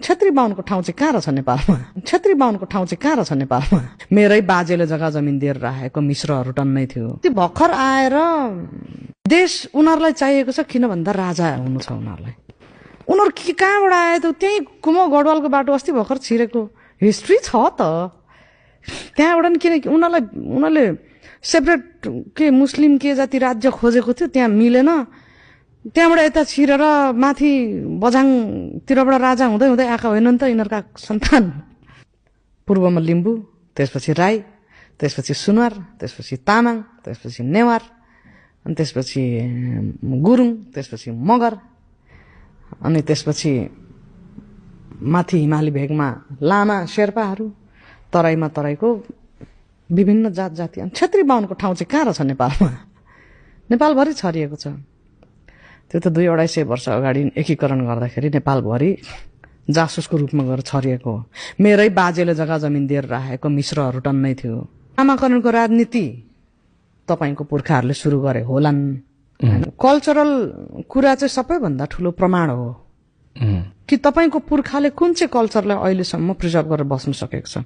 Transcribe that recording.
छेत्री बाहुनको ठाउँ चाहिँ कहाँ रहेछ नेपालमा? छेत्री बाहुनको ठाउँ चाहिँ कहाँ रहेछ नेपालमा? मेरै बाजेले जग्गा जमिन दिएर राखेको मिश्रहरू टन्नै थियो। त्यो भर्खर आएर देश उनीहरूलाई चाहिएको छ, किन भन्दा राजा हुनु छ उनीहरूलाई। उनीहरू कहाँबाट आए त? त्यही कुमाउ गढवालको बाटो अस्ति भर्खर छिरेको हिस्ट्री छ त त्यहाँबाट नि। किनकि उनीहरूले सेपरेट के मुस्लिम के जाति राज्य खोजेको थियो, त्यहाँ मिलेन। त्यहाँबाट यता छिरेर माथि बझाङतिरबाट राजा हुँदै हुँदै आएका होइनन् त यिनीहरूका सन्तान। पूर्वमा लिम्बू, त्यसपछि राई, त्यसपछि सुनवार, त्यसपछि तामाङ, त्यसपछि नेवार, अनि त्यसपछि गुरुङ, त्यसपछि मगर, अनि त्यसपछि माथि हिमाली भेगमा लामा शेर्पाहरू, तराईमा तराईको विभिन्न जात जाति। छेत्री बाहुनको ठाउँ चाहिँ कहाँ रहेछ नेपालमा? नेपालभरि छरिएको छ। त्यो त 200-250 वर्ष अगाडि एकीकरण गर्दाखेरि नेपालभरि जासुसको रूपमा गएर छरिएको हो। मेरै बाजेले जग्गा जमिन दिएर राखेको मिश्रहरू टन्नै थियो। नामाकरणको राजनीति तपाईको पुर्खाहरूले सुरु गरे होलान्। कल्चरल कुरा चाहिँ सबैभन्दा ठुलो प्रमाण हो कि तपाईको पुर्खाले कुन चाहिँ कल्चरलाई अहिलेसम्म प्रिजर्भ गरेर बस्न सकेको छ।